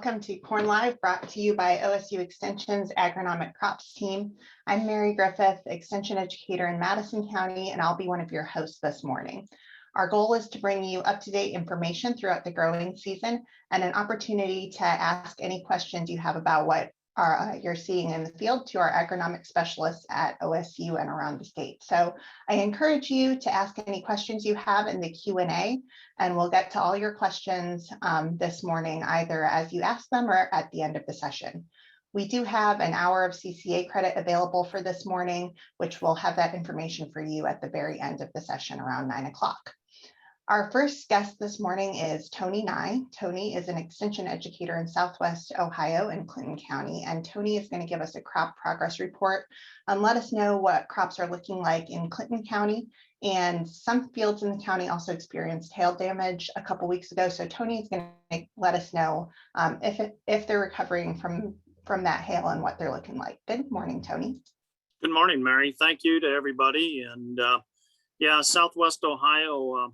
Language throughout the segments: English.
welcome to Corn Live, brought to you by OSU Extension's Agronomic Crops team. I'm Mary Griffith, Extension Educator in Madison County, and I'll be one of your hosts this morning. Our goal is to bring you up-to-date information throughout the growing season and an opportunity to ask any questions you have about what you're seeing in the field to our agronomic specialists at OSU and around the state. So I encourage you to ask any questions you have in the Q&A, and we'll get to all your questions this morning, either as you ask them or at the end of the session. We do have an hour of CCA credit available for this morning, which will have that information for you at the very end of the session around 9 o'clock. Our first guest this morning is Tony Ney. Tony is an extension educator in Southwest Ohio in Clinton County, and Tony is going to give us a crop progress report and let us know what crops are looking like in Clinton County. And some fields in the county also experienced hail damage a couple weeks ago. So Tony is going to let us know if they're recovering from that hail and what they're looking like. Good morning, Tony. Good morning, Mary. Thank you to everybody. And yeah, Southwest Ohio,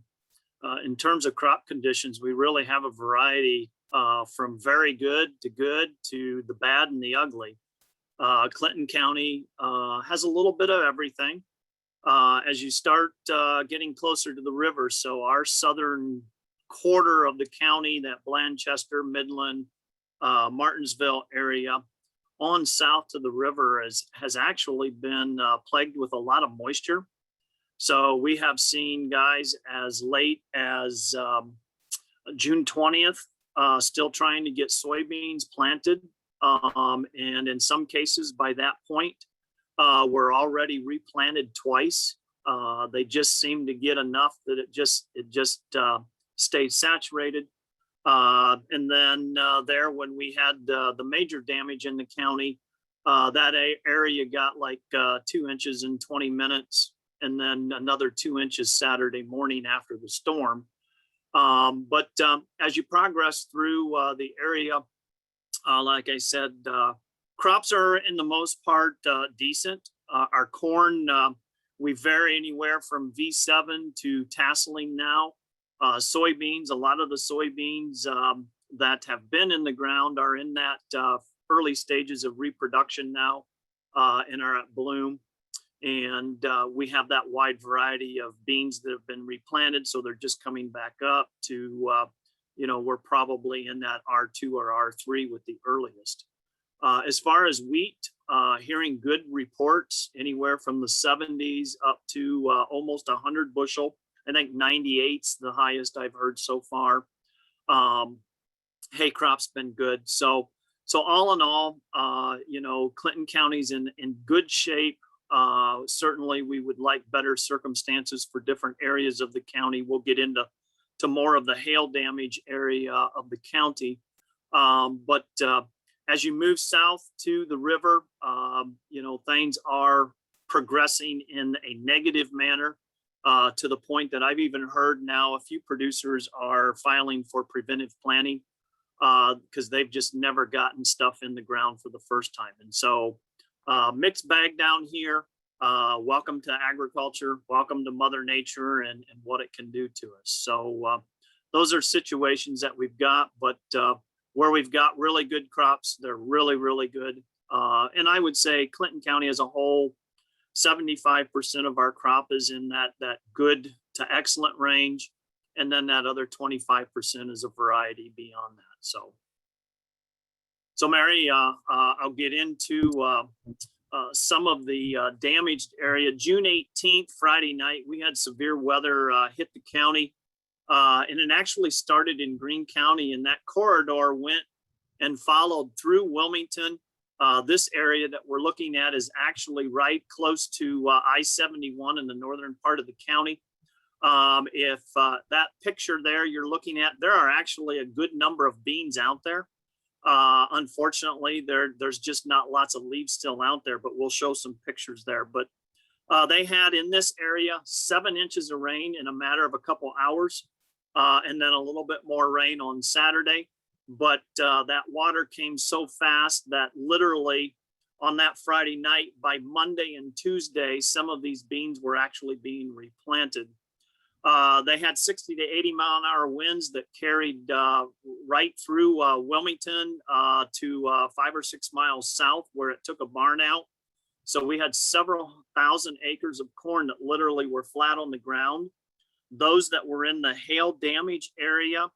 in terms of crop conditions, we really have a variety from very good to the bad and the ugly. Clinton County has a little bit of everything as you start getting closer to the river. So our southern quarter of the county, that Blanchester, Midland, Martinsville area on south to the river has actually been plagued with a lot of moisture. So we have seen guys as late as June 20th, still trying to get soybeans planted. And in some cases by that point, we're already replanted twice. They just seem to get enough that it just stayed saturated. And then there, when we had the major damage in the county, that area got like 2 inches in 20 minutes. And then another 2 inches Saturday morning after the storm. But as you progress through the area, like I said, crops are in the most part decent. Our corn, we vary anywhere from V7 to tasseling now. Soybeans, a lot of the soybeans that have been in the ground are in that early stages of reproduction now and are at bloom. And we have that wide variety of beans that have been replanted. So they're just coming back up to, we're probably in that R2 or R3 with the earliest. As far as wheat, hearing good reports anywhere from the 70s up to almost 100 bushel. I think 98's the highest I've heard so far. Hay crop's been good. So all in all, Clinton County's in good shape. Certainly we would like better circumstances for different areas of the county. We'll get into more of the hail damage area of the county. But as you move south to the river, things are progressing in a negative manner to the point that I've even heard now a few producers are filing for preventive planting because they've just never gotten stuff in the ground for the first time. And so mixed bag down here. Welcome to agriculture. Welcome to Mother Nature and what it can do to us. So those are situations that we've got, but where we've got really good crops, they're really, really good. And I would say Clinton County as a whole, 75% of our crop is in that good to excellent range. And then that other 25% is a variety beyond that. So Mary, I'll get into some of the damaged area. June 18th, Friday night, we had severe weather hit the county, and it actually started in Greene County, and that corridor went and followed through Wilmington. This area that we're looking at is actually right close to I-71 in the northern part of the county. If that picture there you're looking at, there are actually a good number of beans out there. Unfortunately, there's just not lots of leaves still out there, but we'll show some pictures there. But they had in this area 7 inches of rain in a matter of a couple hours, and then a little bit more rain on Saturday. But that water came so fast that literally on that Friday night, by Monday and Tuesday, some of these beans were actually being replanted. They had 60 to 80-mile-an-hour winds that carried right through Wilmington to 5 or 6 miles south, where it took a barn out. So we had several thousand acres of corn that literally were flat on the ground. Those that were in the hail damage area,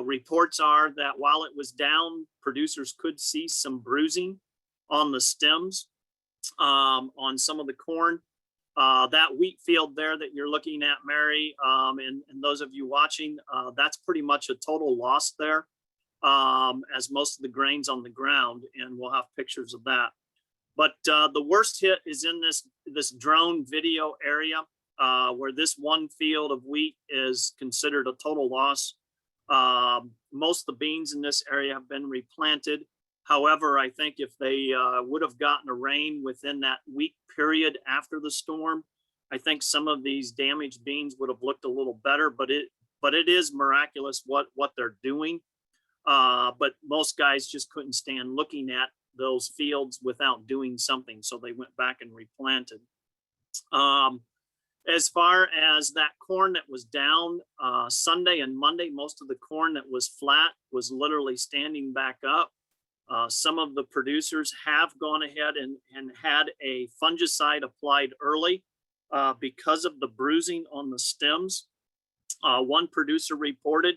reports are that while it was down, producers could see some bruising on the stems on some of the corn. That wheat field there that you're looking at, Mary, and those of you watching, that's pretty much a total loss there, as most of the grain's on the ground, and we'll have pictures of that. But the worst hit is in this drone video area, where this one field of wheat is considered a total loss. Most of the beans in this area have been replanted. However, I think if they would have gotten a rain within that week period after the storm, I think some of these damaged beans would have looked a little better, but it is miraculous what they're doing. But most guys just couldn't stand looking at those fields without doing something. So they went back and replanted. As far as that corn that was down Sunday and Monday, most of the corn that was flat was literally standing back up. Some of the producers have gone ahead and had a fungicide applied early because of the bruising on the stems. One producer reported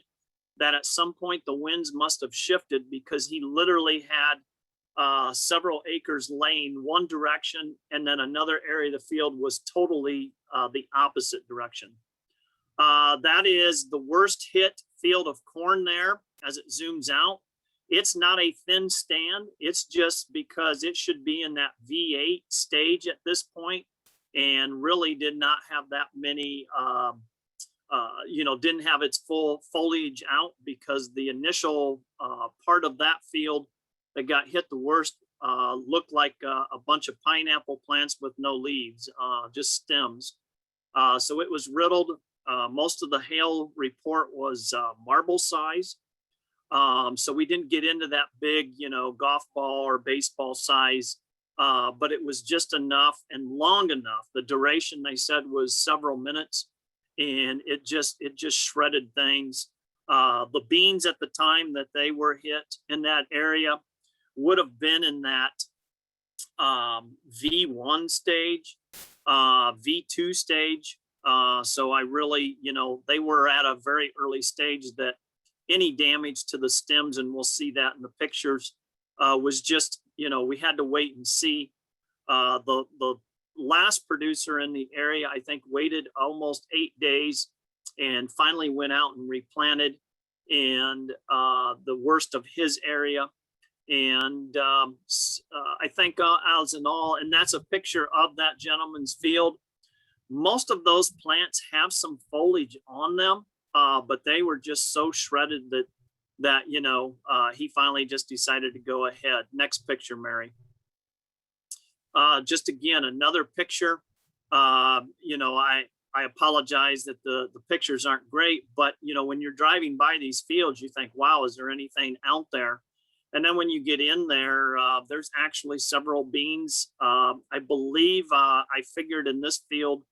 that at some point the winds must have shifted, because he literally had several acres laying one direction, and then another area of the field was totally the opposite direction. That is the worst hit field of corn there as it zooms out. It's not a thin stand. It's just because it should be in that V8 stage at this point, and really did not have that many, didn't have its full foliage out, because the initial part of that field that got hit the worst looked like a bunch of pineapple plants with no leaves, just stems. So it was riddled. Most of the hail report was marble size. So we didn't get into that big, golf ball or baseball size, but it was just enough and long enough. The duration, they said, was several minutes, and it just shredded things. The beans at the time that they were hit in that area would have been in that V1 stage, V2 stage. So I really, they were at a very early stage that any damage to the stems, and we'll see that in the pictures, was just, we had to wait and see. The last producer in the area, I think, waited almost 8 days and finally went out and replanted in the worst of his area. And I think as in all, and that's a picture of that gentleman's field. Most of those plants have some foliage on them, but they were just so shredded that he finally just decided to go ahead. Next picture, Mary. Just again, another picture. I apologize that the pictures aren't great, but when you're driving by these fields, you think, wow, is there anything out there? And then when you get in there, there's actually several beans. I believe I figured in this field,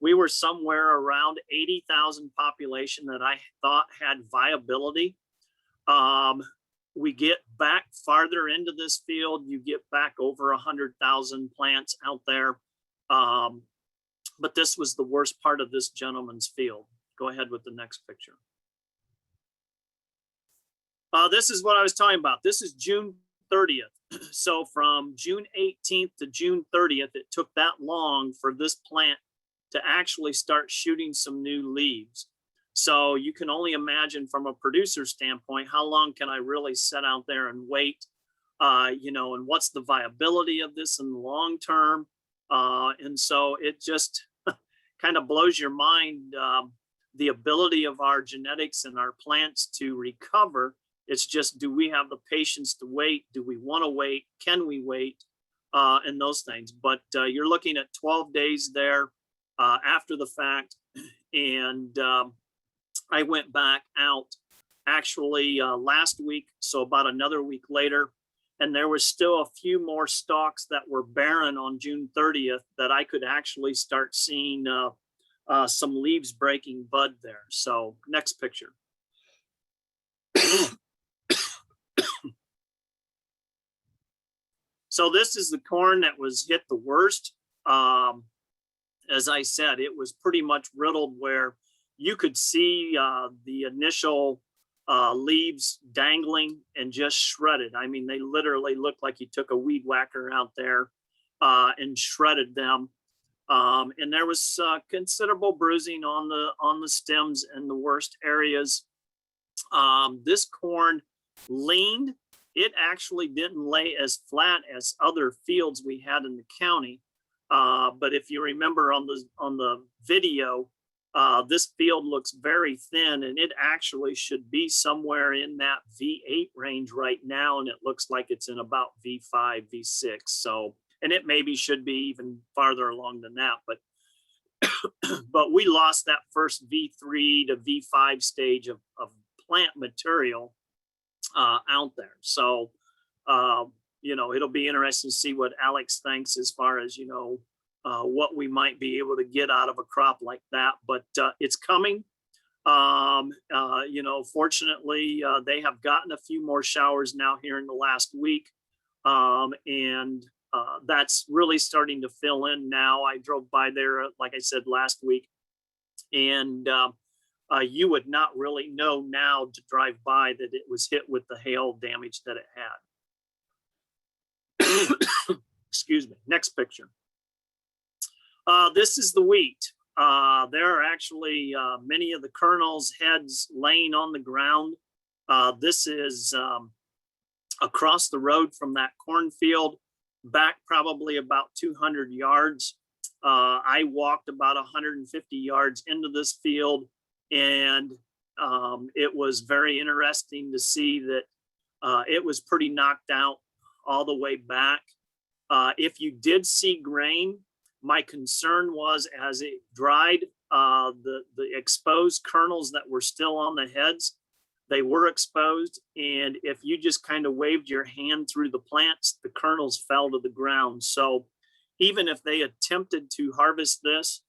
we were somewhere around 80,000 population that I thought had viability. We get back farther into this field, you get back over 100,000 plants out there. But this was the worst part of this gentleman's field. Go ahead with the next picture. This is what I was talking about. This is June 30th. So from June 18th to June 30th, it took that long for this plant to actually start shooting some new leaves. So you can only imagine from a producer standpoint, how long can I really sit out there and wait, and what's the viability of this in the long term? And so it just kind of blows your mind, the ability of our genetics and our plants to recover. It's just, do we have the patience to wait? Do we want to wait? Can we wait? And those things. But you're looking at 12 days there after the fact. And I went back out actually last week, so about another week later, and there was still a few more stalks that were barren on June 30th that I could actually start seeing some leaves breaking bud there. So next picture. So this is the corn that was hit the worst. As I said, it was pretty much riddled where you could see the initial leaves dangling and just shredded. I mean, they literally looked like you took a weed whacker out there and shredded them. And there was considerable bruising on the stems in the worst areas. This corn leaned. It actually didn't lay as flat as other fields we had in the county. But if you remember on the video, this field looks very thin, and it actually should be somewhere in that V8 range right now. And it looks like it's in about V5, V6. So, and it maybe should be even farther along than that, but we lost that first V3 to V5 stage of plant material out there. So, you know, it'll be interesting to see what Alex thinks as far as, you know, what we might be able to get out of a crop like that, but it's coming. You know, fortunately, they have gotten a few more showers now here in the last week. And that's really starting to fill in now. I drove by there, like I said, last week, and you would not really know now to drive by that it was hit with the hail damage that it had. Excuse me. Next picture. This is the wheat. There are actually many of the kernels heads laying on the ground. This is across the road from that cornfield, back probably about 200 yards. I walked about 150 yards into this field, and it was very interesting to see that it was pretty knocked out all the way back. If you did see grain, my concern was as it dried, the exposed kernels that were still on the heads, they were exposed. And if you just kind of waved your hand through the plants, the kernels fell to the ground. So even if they attempted to harvest this,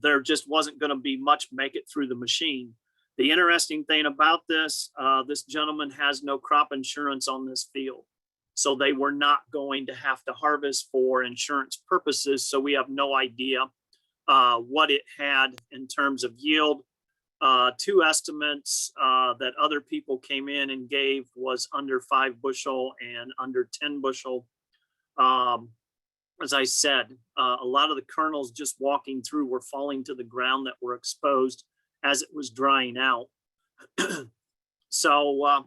there just wasn't going to be much make it through the machine. The interesting thing about this, this gentleman has no crop insurance on this field. So they were not going to have to harvest for insurance purposes. So we have no idea what it had in terms of yield. Two estimates that other people came in and gave was under 5 bushel and under 10 bushel. As I said, a lot of the kernels just walking through were falling to the ground that were exposed as it was drying out. So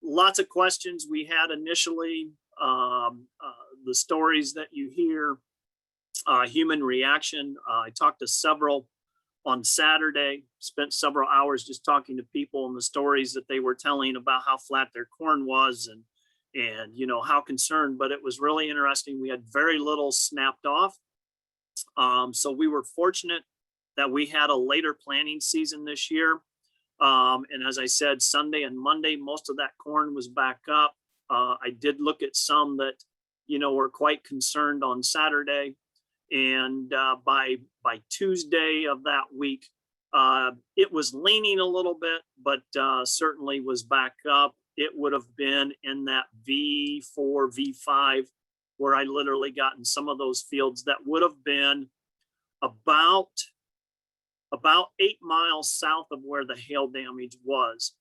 lots of questions we had initially. The stories that you hear, human reaction. I talked to several on Saturday, spent several hours just talking to people and the stories that they were telling about how flat their corn was and you know, how concerned, but it was really interesting. We had very little snapped off. So we were fortunate that we had a later planting season this year. And as I said, Sunday and Monday, most of that corn was back up. I did look at some that, you know, were quite concerned on Saturday. And by Tuesday of that week, it was leaning a little bit, but certainly was back up. It would have been in that V4, V5, where I literally got in some of those fields that would have been about 8 miles south of where the hail damage was.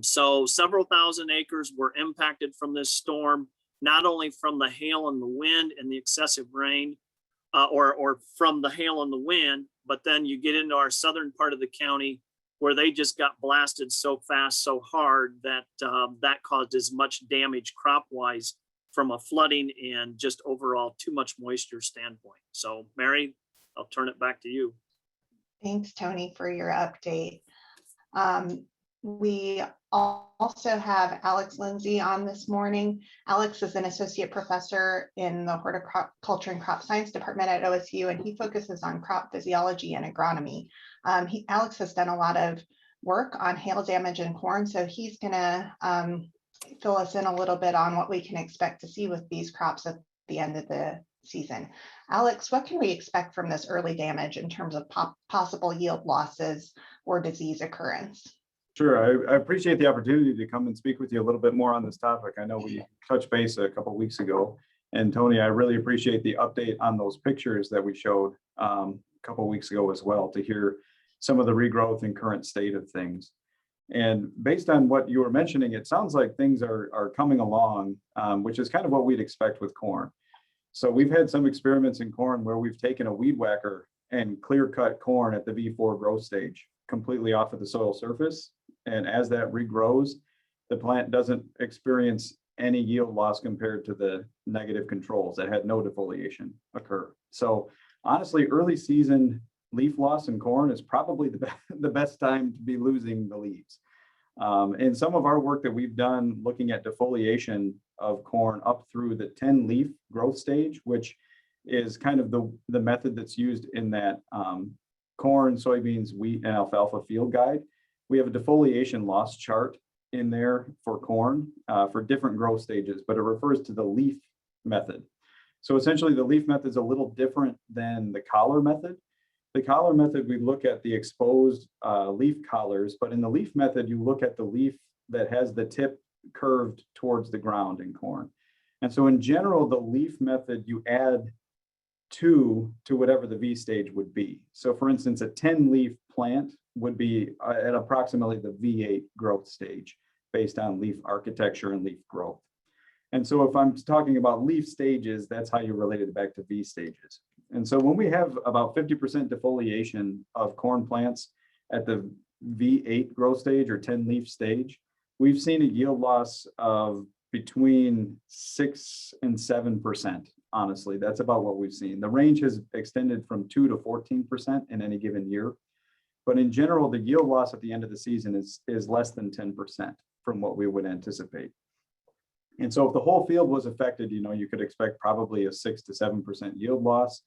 So several thousand acres were impacted from this storm, not only from the hail and the wind and the excessive rain, or from the hail and the wind, but then you get into our southern part of the county where they just got blasted so fast, so hard that that caused as much damage crop-wise from a flooding and just overall too much moisture standpoint. So Mary, I'll turn it back to you. Thanks, Tony, for your update. We also have Alex Lindsey on this morning. Alex is an associate professor in the horticulture and crop science department at OSU, and he focuses on crop physiology and agronomy. Alex has done a lot of work on hail damage in corn, so he's going to fill us in a little bit on what we can expect to see with these crops at the end of the season. Alex, what can we expect from this early damage in terms of possible yield losses or disease occurrence? Sure, I appreciate the opportunity to come and speak with you a little bit more on this topic. I know we touched base a couple of weeks ago, and Tony, I really appreciate the update on those pictures that we showed a couple of weeks ago as well, to hear some of the regrowth and current state of things. And based on what you were mentioning, it sounds like things are coming along, which is kind of what we'd expect with corn. So we've had some experiments in corn where we've taken a weed whacker and clear cut corn at the V4 growth stage completely off of the soil surface. And as that regrows, the plant doesn't experience any yield loss compared to the negative controls that had no defoliation occur. So honestly, early season leaf loss in corn is probably the best time to be losing the leaves. And some of our work that we've done looking at defoliation of corn up through the 10 leaf growth stage, which is kind of the method that's used in that corn, soybeans, wheat, and alfalfa field guide. We have a defoliation loss chart in there for corn for different growth stages, but it refers to the leaf method. So essentially the leaf method is a little different than the collar method. The collar method, we look at the exposed leaf collars, but in the leaf method, you look at the leaf that has the tip curved towards the ground in corn. And so in general, the leaf method, you add 2 to whatever the V stage would be. So for instance, a 10 leaf plant would be at approximately the V8 growth stage based on leaf architecture and leaf growth. And so if I'm talking about leaf stages, that's how you relate it back to V stages. And so when we have about 50% defoliation of corn plants at the V8 growth stage or 10 leaf stage, we've seen a yield loss of between 6 and 7%. Honestly, that's about what we've seen. The range has extended from 2 to 14% in any given year. But in general, the yield loss at the end of the season is less than 10% from what we would anticipate. And so if the whole field was affected, you could expect probably a 6 to 7% yield loss.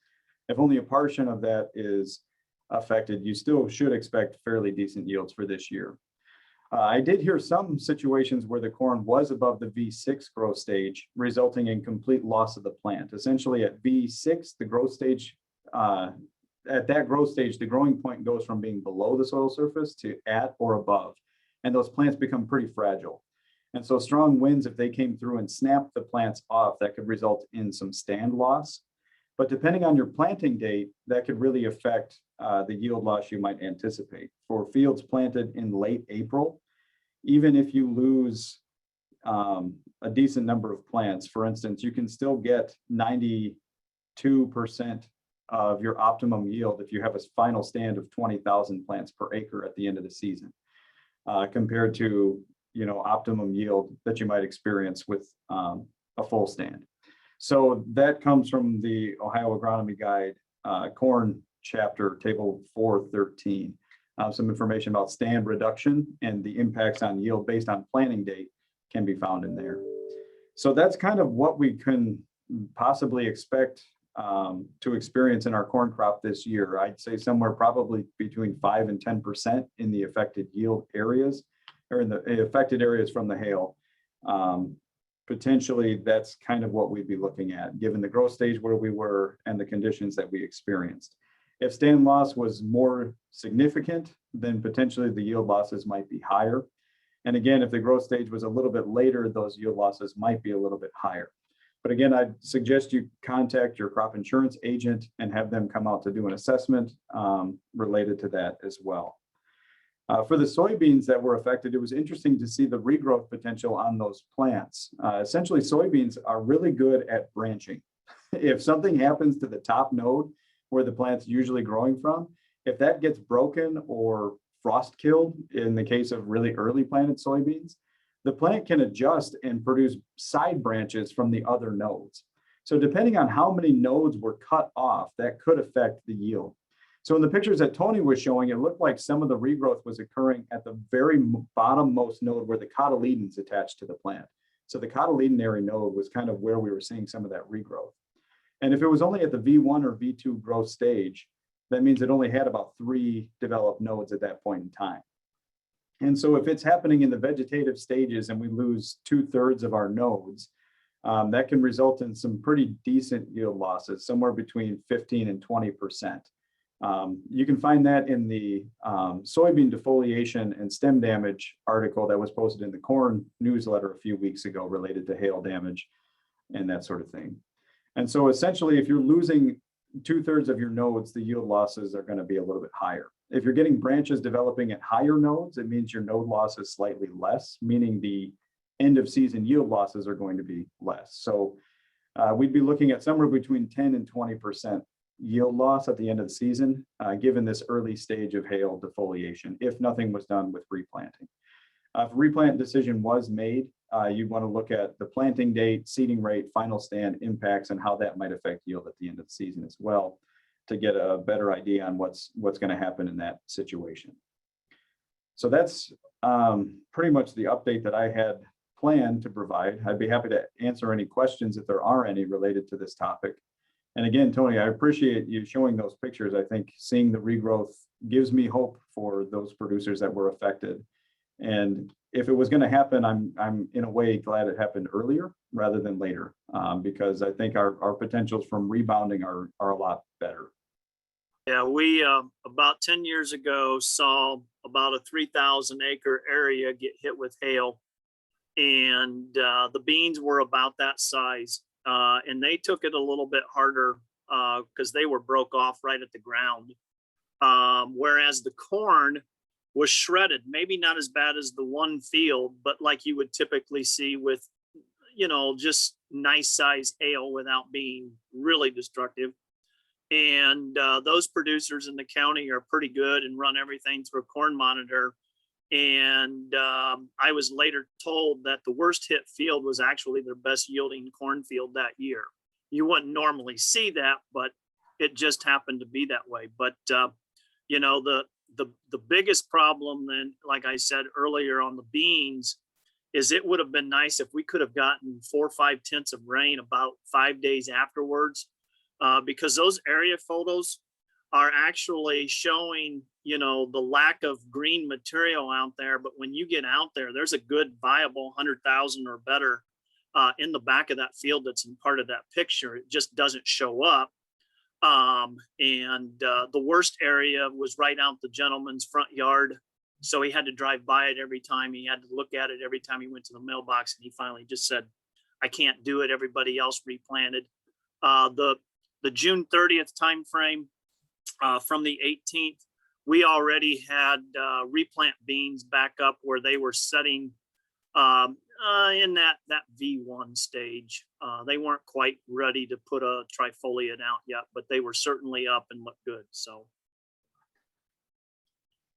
If only a portion of that is affected, you still should expect fairly decent yields for this year. I did hear some situations where the corn was above the V6 growth stage, resulting in complete loss of the plant. Essentially at V6, the growth stage, at that growth stage, the growing point goes from being below the soil surface to at or above, and those plants become pretty fragile. And so strong winds, if they came through and snapped the plants off, that could result in some stand loss. But depending on your planting date, that could really affect the yield loss you might anticipate. For fields planted in late April, even if you lose a decent number of plants, for instance, you can still get 92% of your optimum yield if you have a final stand of 20,000 plants per acre at the end of the season, compared to optimum yield that you might experience with a full stand. So that comes from the Ohio Agronomy Guide, corn chapter, table 413. Some information about stand reduction and the impacts on yield based on planting date can be found in there. So that's kind of what we can possibly expect to experience in our corn crop this year. I'd say somewhere probably between 5 and 10% in the affected yield areas, or in the affected areas from the hail. Potentially, that's kind of what we'd be looking at, given the growth stage where we were and the conditions that we experienced. If stand loss was more significant, then potentially the yield losses might be higher. And again, if the growth stage was a little bit later, those yield losses might be a little bit higher. But again, I'd suggest you contact your crop insurance agent and have them come out to do an assessment related to that as well. For the soybeans that were affected, it was interesting to see the regrowth potential on those plants. Essentially, soybeans are really good at branching. If something happens to the top node where the plant's usually growing from, if that gets broken or frost killed, in the case of really early planted soybeans, the plant can adjust and produce side branches from the other nodes. So depending on how many nodes were cut off, that could affect the yield. So in the pictures that Tony was showing, it looked like some of the regrowth was occurring at the very bottommost node where the cotyledon's attached to the plant. So the cotyledonary node was kind of where we were seeing some of that regrowth. And if it was only at the V1 or V2 growth stage, that means it only had about 3 developed nodes at that point in time. And so if it's happening in the vegetative stages and we lose 2/3 of our nodes, that can result in some pretty decent yield losses, somewhere between 15 and 20%. You can find that in the soybean defoliation and stem damage article that was posted in the corn newsletter a few weeks ago related to hail damage and that sort of thing. And so essentially, if you're losing 2/3 of your nodes, the yield losses are going to be a little bit higher. If you're getting branches developing at higher nodes, it means your node loss is slightly less, meaning the end of season yield losses are going to be less. So we'd be looking at somewhere between 10 and 20% yield loss at the end of the season, given this early stage of hail defoliation, if nothing was done with replanting. If a replant decision was made, you'd want to look at the planting date, seeding rate, final stand impacts, and how that might affect yield at the end of the season as well, to get a better idea on what's going to happen in that situation. So that's pretty much the update that I had planned to provide. I'd be happy to answer any questions if there are any related to this topic. And again, Tony, I appreciate you showing those pictures. I think seeing the regrowth gives me hope for those producers that were affected. And if it was going to happen, I'm in a way glad it happened earlier rather than later, because I think our potentials from rebounding are a lot better. Yeah, we about 10 years ago saw about a 3,000 acre area get hit with hail, and the beans were about that size, and they took it a little bit harder because they were broke off right at the ground, whereas the corn was shredded, maybe not as bad as the one field, but like you would typically see with, just nice size hail without being really destructive. And those producers in the county are pretty good and run everything through a corn monitor. And I was later told that the worst hit field was actually their best yielding cornfield that year. You wouldn't normally see that, but it just happened to be that way. But the biggest problem then, like I said earlier on the beans, is it would have been nice if we could have gotten 4 or 5 tenths of rain about 5 days afterwards, because those area photos are actually showing, the lack of green material out there. But when you get out there, there's a good viable 100,000 or better in the back of that field that's in part of that picture. It just doesn't show up. The worst area was right out the gentleman's front yard. So he had to drive by it every time. He had to look at it every time he went to the mailbox. And he finally just said, I can't do it. Everybody else replanted. The June 30th timeframe, from the 18th, we already had replant beans back up where they were setting in that V1 stage. They weren't quite ready to put a trifoliate out yet, but they were certainly up and looked good. So.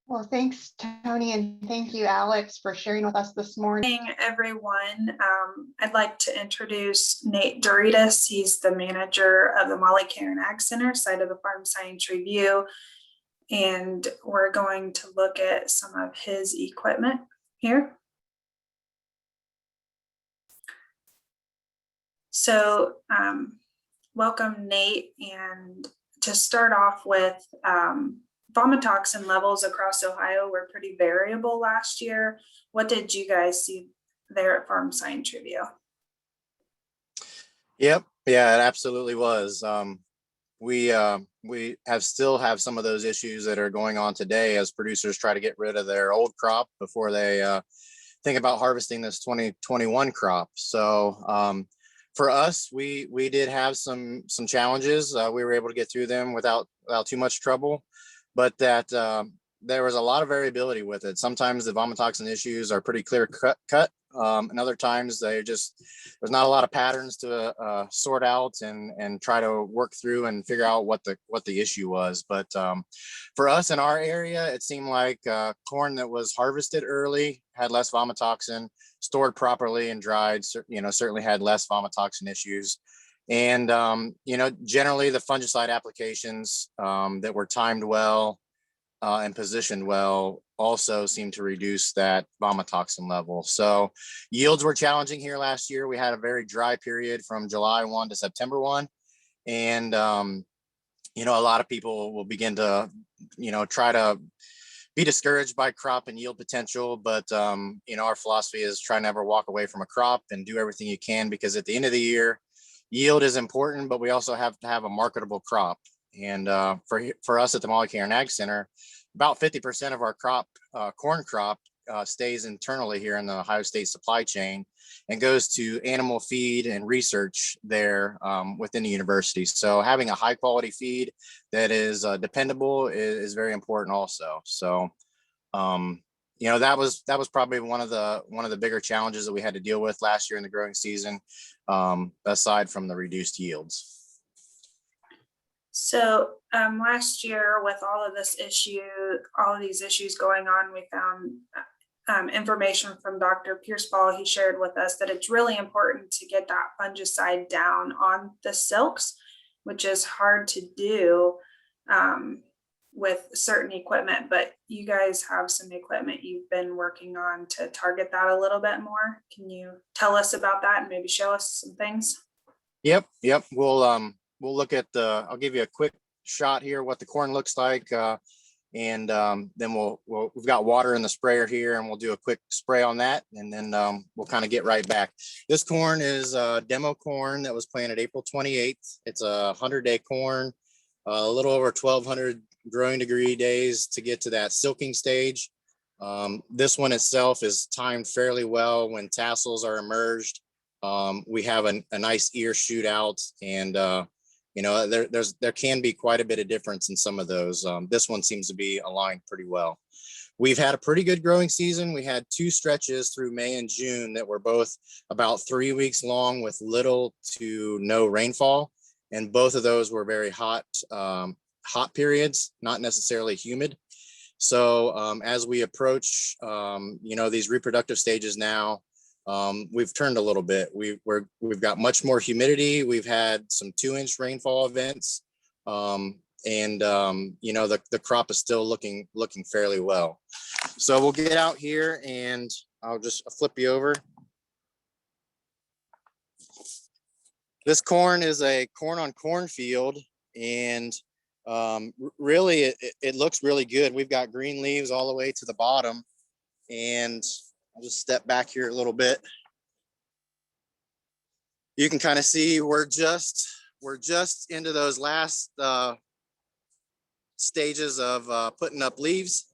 Well, thanks, Tony, and thank you, Alex, for sharing with us this morning. Good morning, everyone. I'd like to introduce Nate Douridas. He's the manager of the Molly Karen Ag Center, site of the Farm Science Review. And we're going to look at some of his equipment here. So welcome, Nate. And to start off with, vomitoxin levels across Ohio were pretty variable last year. What did you guys see there at Farm Science Review? Yep. Yeah, it absolutely was. We still have some of those issues that are going on today as producers try to get rid of their old crop before they think about harvesting this 2021 crop. So for us, we did have some challenges. We were able to get through them without too much trouble, but that there was a lot of variability with it. Sometimes the vomitoxin issues are pretty clear cut. And other times there's not a lot of patterns to sort out and try to work through and figure out what the issue was. But for us in our area, it seemed like corn that was harvested early had less vomitoxin, stored properly and dried, certainly had less vomitoxin issues. And, generally the fungicide applications that were timed well and positioned well also seem to reduce that vomitoxin level. So yields were challenging here last year. We had a very dry period from July 1 to September 1. And, a lot of people will begin to, try to be discouraged by crop and yield potential, but you know, our philosophy is try never walk away from a crop and do everything you can, because at the end of the year, yield is important, but we also have to have a marketable crop. And for us at the Molly Care and Ag Center, about 50% of our crop, corn crop, stays internally here in the Ohio State supply chain and goes to animal feed and research there within the university. So having a high quality feed that is dependable is very important also. So, you know, that was probably one of the bigger challenges that we had to deal with last year in the growing season, aside from the reduced yields. So last year, with all of this issue, all of these issues going on, we found information from Dr. Pierce-Paul. He shared with us that it's really important to get that fungicide down on the silks, which is hard to do with certain equipment, but you guys have some equipment you've been working on to target that a little bit more. Can you tell us about that and maybe show us some things? Yep. We'll look at I'll give you a quick shot here, what the corn looks like. And then we've got water in the sprayer here, and we'll do a quick spray on that. And then we'll kind of get right back. This corn is demo corn that was planted April 28th. It's a 100-day corn, a little over 1,200 growing degree days to get to that silking stage. This one itself is timed fairly well when tassels are emerged. We have a nice ear shoot out, and you know, there can be quite a bit of difference in some of those. This one seems to be aligned pretty well. We've had a pretty good growing season. We had 2 stretches through May and June that were both about 3 weeks long with little to no rainfall. And both of those were very hot periods, not necessarily humid. So as we approach, you know, these reproductive stages now, we've turned a little bit. We've got much more humidity. We've had some 2-inch rainfall events, and you know, the crop is still looking fairly well. So we'll get out here, and I'll just flip you over. This corn is a corn on corn field, and really it looks really good. We've got green leaves all the way to the bottom, and I'll just step back here a little bit. You can kind of see we're just into those last stages of putting up leaves.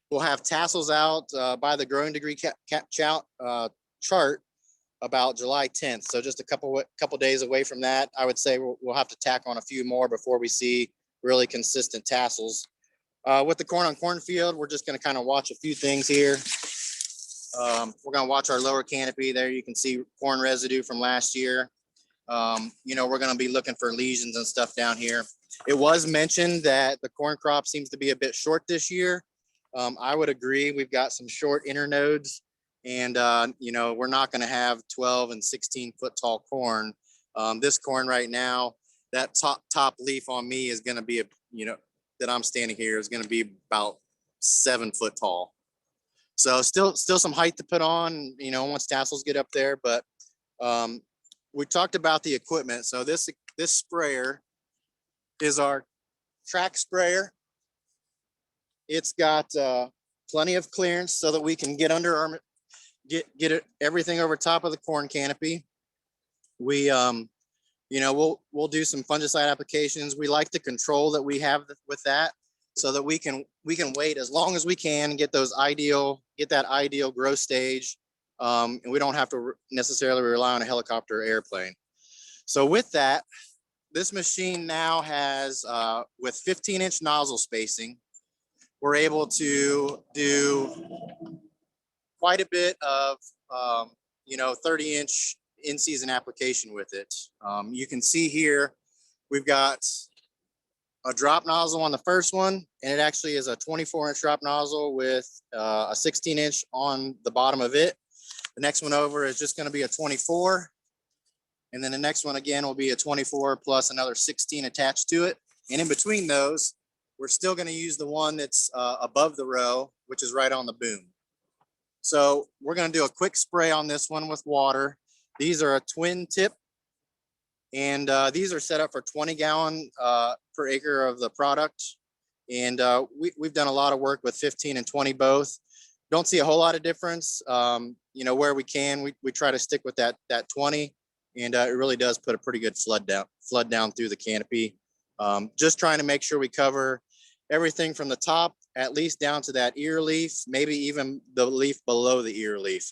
We'll have tassels out by the growing degree chart about July 10th. So just a couple days away from that. I would say we'll have to tack on a few more before we see really consistent tassels. With the corn on corn field, we're just going to kind of watch a few things here. We're going to watch our lower canopy. There you can see corn residue from last year. You know, we're going to be looking for lesions and stuff down here. It was mentioned that the corn crop seems to be a bit short this year. I would agree. We've got some short internodes, and you know, we're not going to have 12 and 16 foot tall corn. This corn right now, that top leaf on me is going to be, you know, that I'm standing here is going to be about 7 foot tall. So still some height to put on, you know, once tassels get up there. But we talked about the equipment. So this sprayer is our track sprayer. It's got plenty of clearance so that we can get under get everything over top of the corn canopy. We you know, we'll do some fungicide applications. We like the control that we have with that, so that we can wait as long as we can and get that ideal growth stage, and we don't have to necessarily rely on a helicopter or airplane. So with that, this machine now has with 15-inch nozzle spacing, we're able to do quite a bit of you know, 30-inch in-season application with it. You can see here we've got a drop nozzle on the first one, and it actually is a 24-inch drop nozzle with a 16-inch on the bottom of it. The next one over is just going to be a 24, and then the next one again will be a 24 plus another 16 attached to it. And in between those, we're still going to use the one that's above the row, which is right on the boom. So we're going to do a quick spray on this one with water. These are a twin tip, and these are set up for 20 gallon per acre of the product. And we've done a lot of work with 15 and 20 both. Don't see a whole lot of difference. You know, where we can, we try to stick with that 20, and it really does put a pretty good flood down through the canopy. Just trying to make sure we cover everything from the top, at least down to that ear leaf, maybe even the leaf below the ear leaf.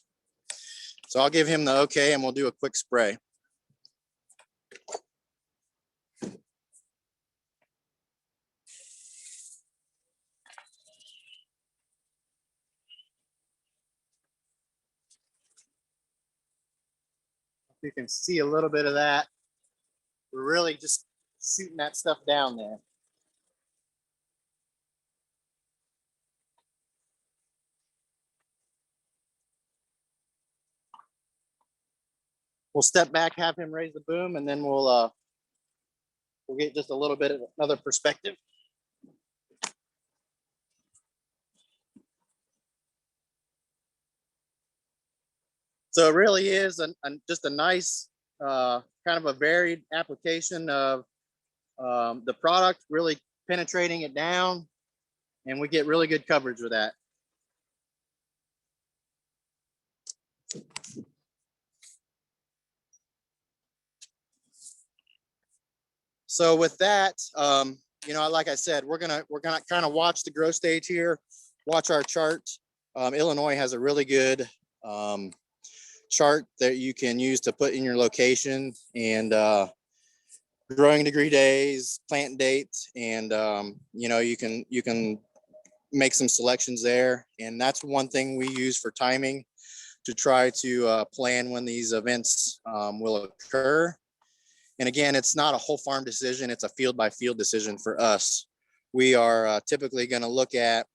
So I'll give him the okay, and we'll do a quick spray. You can see a little bit of that. We're really just shooting that stuff down there. We'll step back, have him raise the boom, and then we'll get just a little bit of another perspective. So it really is just a nice, kind of a varied application of the product, really penetrating it down, and we get really good coverage with that. So with that, you know, like I said, we're gonna kind of watch the growth stage here, watch our chart. Illinois has a really good chart that you can use to put in your location and growing degree days, plant date, and you know, you can make some selections there. And that's one thing we use for timing to try to plan when these events will occur. And again, it's not a whole farm decision, it's a field by field decision for us. We are typically going to look at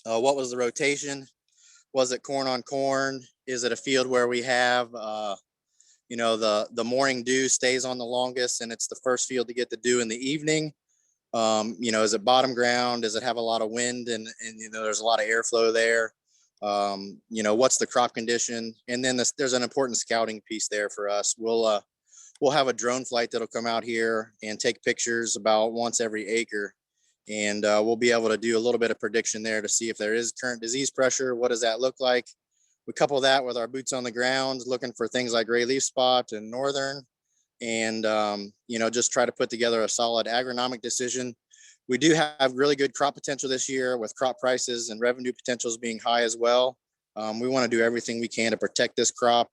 what was the rotation. Was it corn on corn? Is it a field where we have, you know, the morning dew stays on the longest and it's the first field to get the dew in the evening? You know, is it bottom ground? Does it have a lot of wind and you know, there's a lot of airflow there? You know, what's the crop condition? And then there's an important scouting piece there for us. We'll have a drone flight that'll come out here and take pictures about once every acre. And we'll be able to do a little bit of prediction there to see if there is current disease pressure. What does that look like? We couple that with our boots on the ground, looking for things like gray leaf spot and northern, and you know, just try to put together a solid agronomic decision. We do have really good crop potential this year with crop prices and revenue potentials being high as well. We want to do everything we can to protect this crop,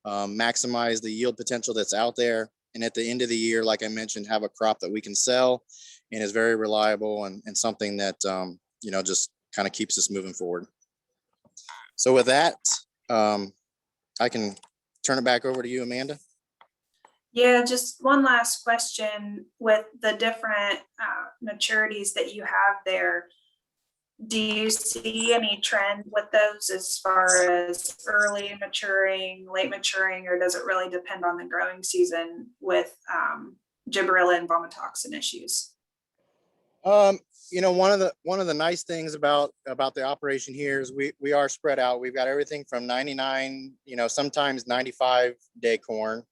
maximize the yield potential that's out there. And at the end of the year, like I mentioned, have a crop that we can sell and is very reliable and something that, you know, just kind of keeps us moving forward. So with that, I can turn it back over to you, Amanda. Yeah, just one last question. With the different maturities that you have there, do you see any trend with those as far as early maturing, late maturing, or does it really depend on the growing season with gibberella and vomitoxin issues? You know, one of the nice things about the operation here is we are spread out. We've got everything from 99, you know, sometimes 95-day corn,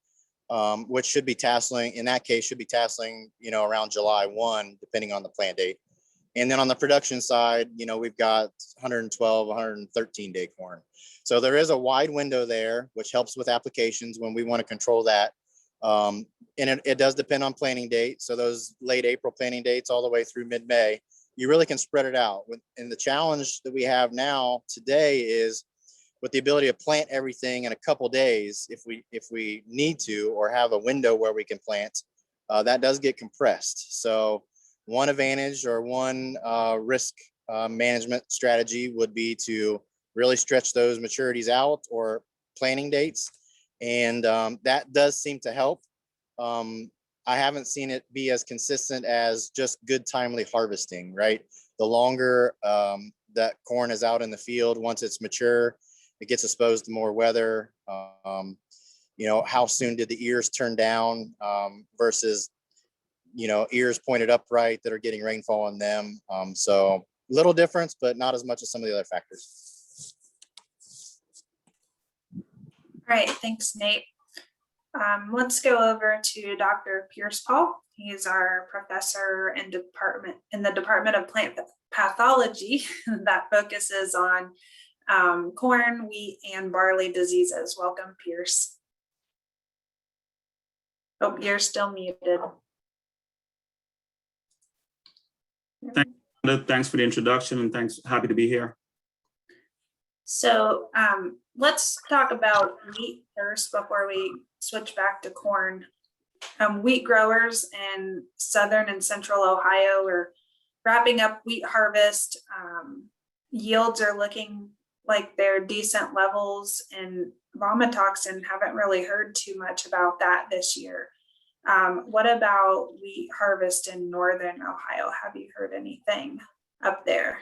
which should be tasseling. In that case, should be tasseling, you know, around July 1, depending on the plant date. And then on the production side, you know, we've got 112, 113-day corn. So there is a wide window there, which helps with applications when we want to control that. And it does depend on planting date. So those late April planting dates all the way through mid-May, you really can spread it out. And the challenge that we have now today is with the ability to plant everything in a couple days, if we need to, or have a window where we can plant, that does get compressed. So one advantage or one risk management strategy would be to really stretch those maturities out or planting dates. And that does seem to help. I haven't seen it be as consistent as just good timely harvesting, right? The longer that corn is out in the field, once it's mature, it gets exposed to more weather. You know, how soon did the ears turn down versus, you know, ears pointed upright that are getting rainfall on them. So little difference, but not as much as some of the other factors. Great, thanks, Nate. let's go over to Dr. Pierce Paul. He's our professor in the Department of Plant Pathology that focuses on corn, wheat, and barley diseases. Welcome, Pierce. Oh, you're still muted. Thanks for the introduction, and thanks. Happy to be here. So let's talk about wheat first before we switch back to corn. Wheat growers in southern and central Ohio are wrapping up wheat harvest. Yields are looking like they're decent levels, and vomitoxin, haven't really heard too much about that this year. What about wheat harvest in northern Ohio? Have you heard anything up there?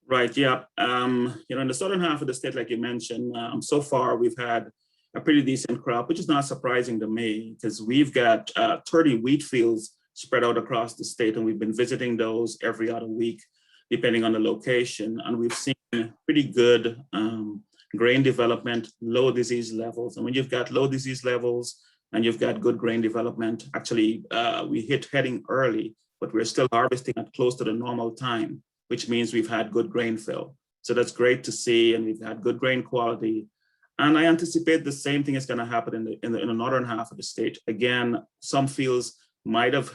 Right, yeah. In the southern half of the state, like you mentioned, so far we've had a pretty decent crop, which is not surprising to me because we've got 30 wheat fields spread out across the state, and we've been visiting those every other week, depending on the location. And we've seen pretty good grain development, low disease levels. And when you've got low disease levels and you've got good grain development, actually we hit heading early, but we're still harvesting at close to the normal time, which means we've had good grain fill. So that's great to see, and we've had good grain quality. And I anticipate the same thing is going to happen in the northern half of the state. Again, some fields might have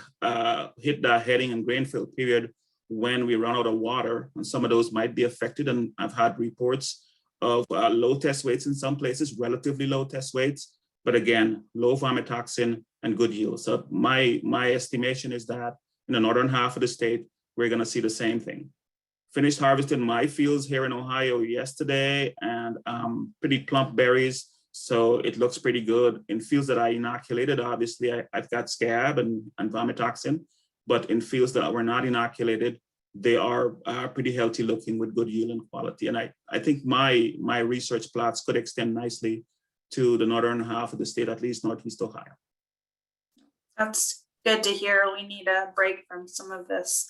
hit that heading and grain fill period when we run out of water, and some of those might be affected. And I've had reports of low test weights in some places, relatively low test weights, but again, low vomitoxin and good yield. So my estimation is that in the northern half of the state, we're going to see the same thing. Finished harvesting my fields here in Ohio yesterday, and pretty plump berries. So it looks pretty good. In fields that I inoculated, obviously I've got scab and vomitoxin, but in fields that were not inoculated, they are pretty healthy looking with good yield and quality. And I think my research plots could extend nicely to the northern half of the state, at least Northeast Ohio. That's good to hear. We need a break from some of this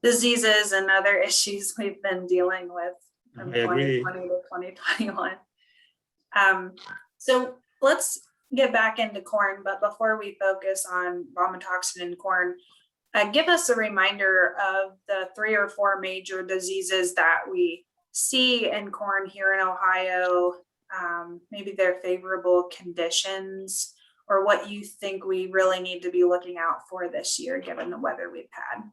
diseases and other issues we've been dealing with from 2020 to 2021. So let's get back into corn, but before we focus on vomitoxin in corn, give us a reminder of the 3 or 4 major diseases that we see in corn here in Ohio, maybe their favorable conditions, or what you think we really need to be looking out for this year, given the weather we've had.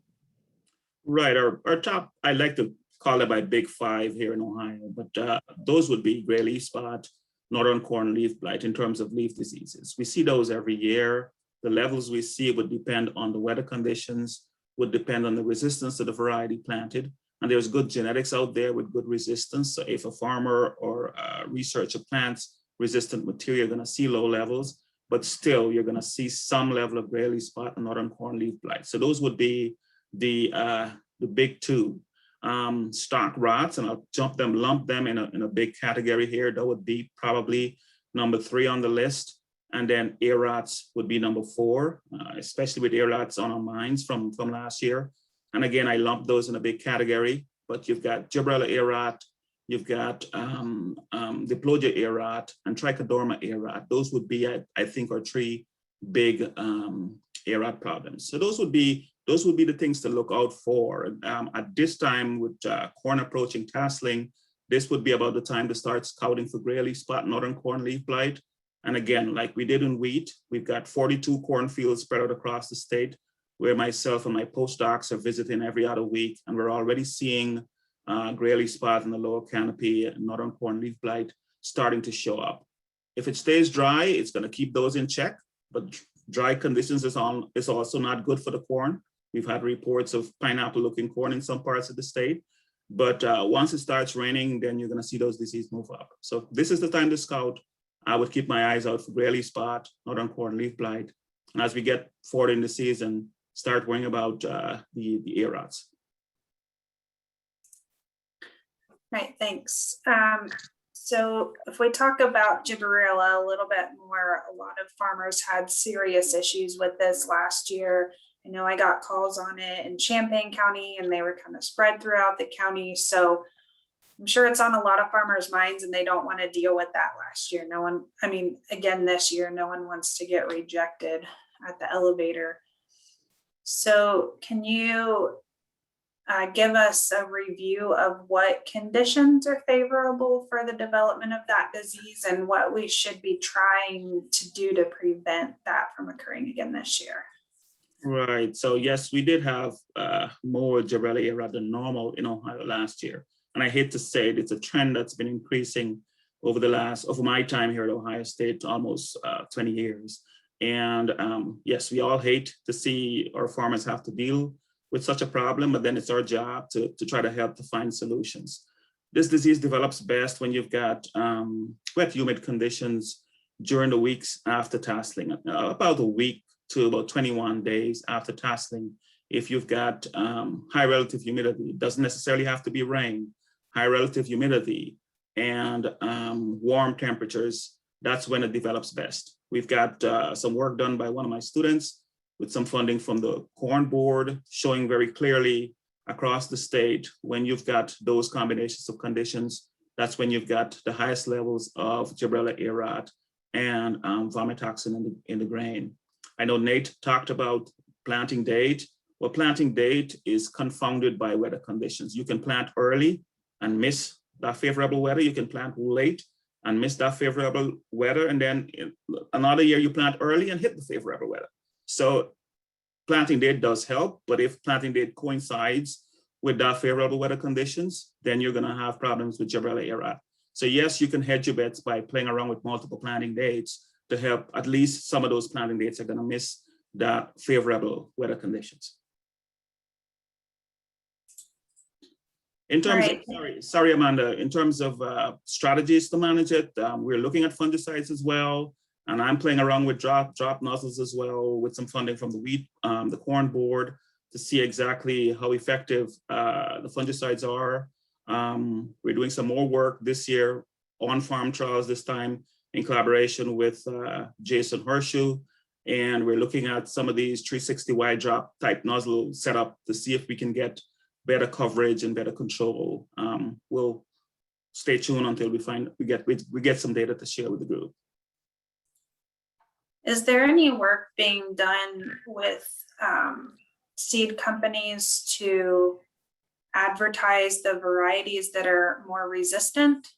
Right, our top, I like to call it my big 5 here in Ohio, but those would be gray leaf spot, northern corn leaf blight in terms of leaf diseases. We see those every year. The levels we see would depend on the weather conditions, would depend on the resistance of the variety planted. And there's good genetics out there with good resistance. So if a farmer or a researcher plants resistant material, you're gonna see low levels, but still you're gonna see some level of gray leaf spot and northern corn leaf blight. So those would be the big 2. Stock rots, and I'll lump them in a big category here. That would be probably number 3 on the list. And then ear rots would be number 4, especially with ear rots on our minds from last year. And again, I lump those in a big category, but you've got gibberella ear rot, you've got diplodia ear rot, and trichodorma ear rot. Those would be, I think, our 3 big ear rot problems. So those would be the things to look out for. At this time with corn approaching tasseling, this would be about the time to start scouting for gray leaf spot, northern corn leaf blight. And again, like we did in wheat, we've got 42 cornfields spread out across the state where myself and my postdocs are visiting every other week. And we're already seeing gray leaf spot in the lower canopy and northern corn leaf blight starting to show up. If it stays dry, it's going to keep those in check, but dry conditions is also not good for the corn. We've had reports of pineapple looking corn in some parts of the state, but once it starts raining, then you're going to see those diseases move up. So this is the time to scout. I would keep my eyes out for gray leaf spot, northern corn leaf blight. And as we get forward in the season, start worrying about the ear rots. Right, thanks. So if we talk about gibberella a little bit more, a lot of farmers had serious issues with this last year. I know I got calls on it in Champaign County, and they were kind of spread throughout the county. So I'm sure it's on a lot of farmers' minds and they don't want to deal with that last year. No one, I mean, again, this year, no one wants to get rejected at the elevator. So can you give us a review of what conditions are favorable for the development of that disease and what we should be trying to do to prevent that from occurring again this year? Right. So yes, we did have more Gibberella era than normal in Ohio last year. And I hate to say it, it's a trend that's been increasing over my time here at Ohio State, almost 20 years. And yes, we all hate to see our farmers have to deal with such a problem, but then it's our job to try to help to find solutions. This disease develops best when you've got wet, humid conditions during the weeks after tasseling, about a week to about 21 days after tasseling. If you've got high relative humidity, it doesn't necessarily have to be rain, high relative humidity and warm temperatures, that's when it develops best. We've got some work done by one of my students with some funding from the Corn Board, showing very clearly across the state, when you've got those combinations of conditions, that's when you've got the highest levels of Gibberella aerat and vomitoxin in the grain. I know Nate talked about planting date. Well, planting date is confounded by weather conditions. You can plant early and miss that favorable weather. You can plant late and miss that favorable weather. And then another year you plant early and hit the favorable weather. So planting date does help, but if planting date coincides with that favorable weather conditions, then you're gonna have problems with Gibberella aerat. So yes, you can hedge your bets by playing around with multiple planting dates to help. At least some of those planting dates are gonna miss that favorable weather conditions. In terms of, sorry, Amanda, in terms of strategies to manage it, we're looking at fungicides as well. And I'm playing around with drop nozzles as well with some funding from the Corn Board to see exactly how effective the fungicides are. We're doing some more work this year on farm trials this time in collaboration with Jason Hershu. And we're looking at some of these 360 wide drop type nozzle setup to see if we can get better coverage and better control. We'll stay tuned until we get some data to share with the group. Is there any work being done with seed companies to advertise the varieties that are more resistant?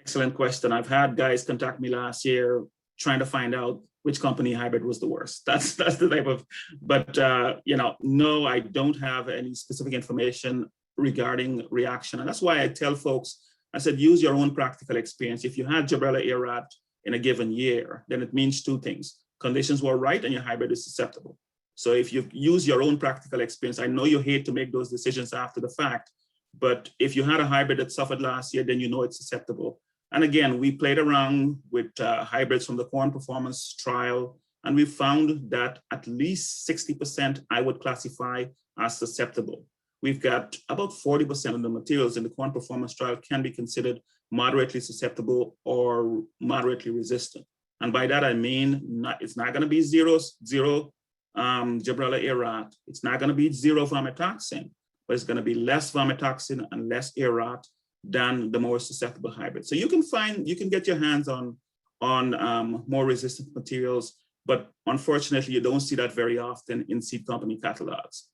Excellent question. I've had guys contact me last year trying to find out which company hybrid was the worst. That's the type of, but no, I don't have any specific information regarding reaction. And that's why I tell folks, I said, use your own practical experience. If you had Gibberella aerat in a given year, then it means two things. Conditions were right and your hybrid is susceptible. So if you use your own practical experience, I know you hate to make those decisions after the fact, but if you had a hybrid that suffered last year, then you know it's susceptible. And again, we played around with hybrids from the corn performance trial, and we found that at least 60% I would classify as susceptible. We've got about 40% of the materials in the corn performance trial can be considered moderately susceptible or moderately resistant. And by that, I mean, it's not gonna be zero Gibberella aerat. It's not gonna be zero vomitoxin, but it's gonna be less vomitoxin and less aerat than the more susceptible hybrid. So you can get your hands on more resistant materials, but unfortunately, you don't see that very often in seed company catalogs.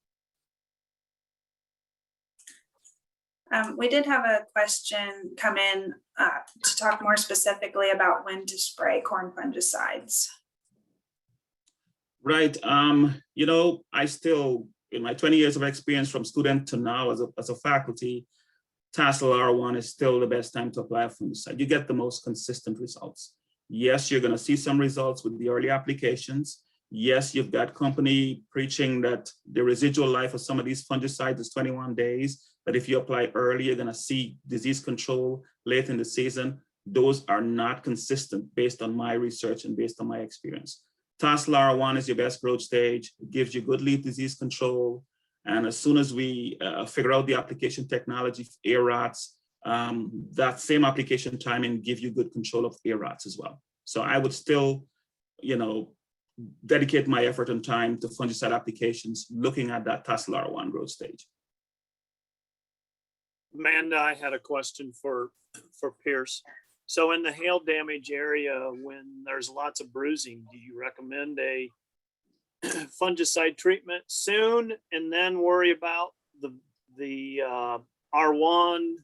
We did have a question come in to talk more specifically about when to spray corn fungicides. Right. I still, in my 20 years of experience from student to now as a faculty, Tassel R1 is still the best time to apply a fungicide. You get the most consistent results. Yes, you're going to see some results with the early applications. Yes, you've got company preaching that the residual life of some of these fungicides is 21 days, that if you apply early, you're going to see disease control late in the season. Those are not consistent based on my research and based on my experience. Tassel R1 is your best growth stage. It gives you good leaf disease control. And as soon as we figure out the application technology for aerats, that same application timing give you good control of aerats as well. So I would still, dedicate my effort and time to fungicide applications looking at that Tassel R1 growth stage. Amanda, I had a question for Pierce. So in the hail damage area, when there's lots of bruising, do you recommend a fungicide treatment soon and then worry about the R1,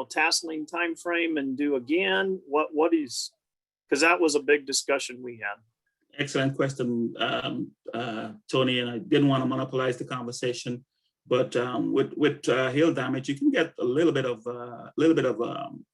tasseling timeframe and do again? What is, because that was a big discussion we had. Excellent question, Tony, and I didn't want to monopolize the conversation, but with hail damage, you can get a little bit of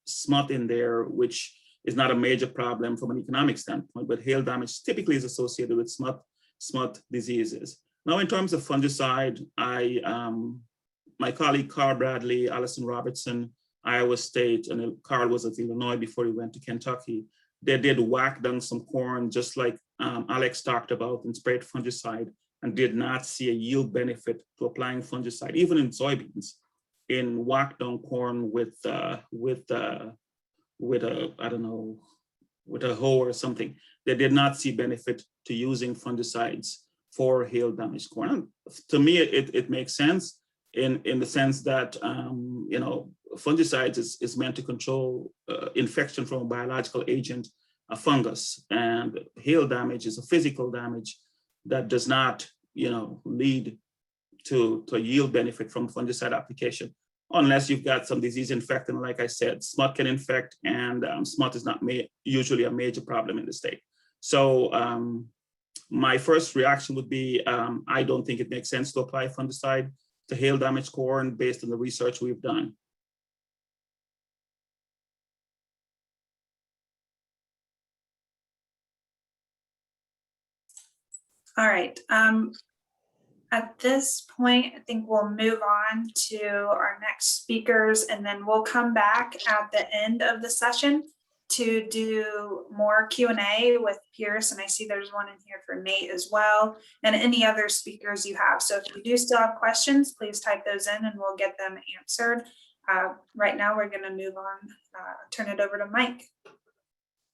smut in there, which is not a major problem from an economic standpoint. But hail damage typically is associated with smut diseases. Now, in terms of fungicide, my colleague Carl Bradley, Allison Robertson, Iowa State, and Carl was at Illinois before he went to Kentucky. They did whack down some corn, just like Alex talked about, and sprayed fungicide, and did not see a yield benefit to applying fungicide, even in soybeans, in whack down corn with a hoe or something. They did not see benefit to using fungicides for hail damaged corn. And to me, it makes sense in the sense that fungicides is meant to control infection from a biological agent, a fungus, and hail damage is a physical damage that does not, lead to a yield benefit from fungicide application, unless you've got some disease infecting. Like I said, smut can infect, and smut is not usually a major problem in the state. So my first reaction would be, I don't think it makes sense to apply fungicide to hail damaged corn based on the research we've done. All right. At this point, I think we'll move on to our next speakers, and then we'll come back at the end of the session to do more Q&A with Pierce. And I see there's one in here for Nate as well, and any other speakers you have. So if you do still have questions, please type those in and we'll get them answered. Right now, we're going to move on, turn it over to Mike.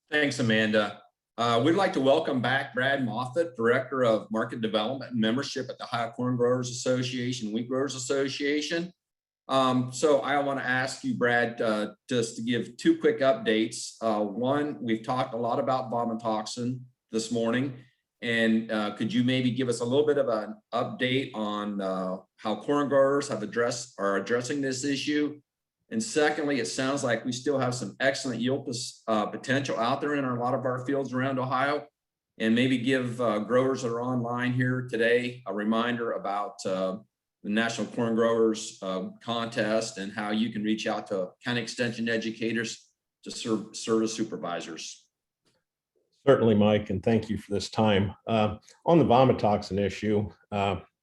Thanks, Amanda. We'd like to welcome back Brad Moffett, Director of Market Development and Membership at the Ohio Corn Growers Association, Wheat Growers Association. So I want to ask you, Brad, just to give two quick updates. One, we've talked a lot about vomitoxin this morning, and could you maybe give us a little bit of an update on how corn growers are addressing this issue? And secondly, it sounds like we still have some excellent yield potential out there in a lot of our fields around Ohio. And maybe give growers that are online here today a reminder about the National Corn Growers Contest and how you can reach out to county extension educators to serve as supervisors. Certainly, Mike, and thank you for this time. On the vomitoxin issue,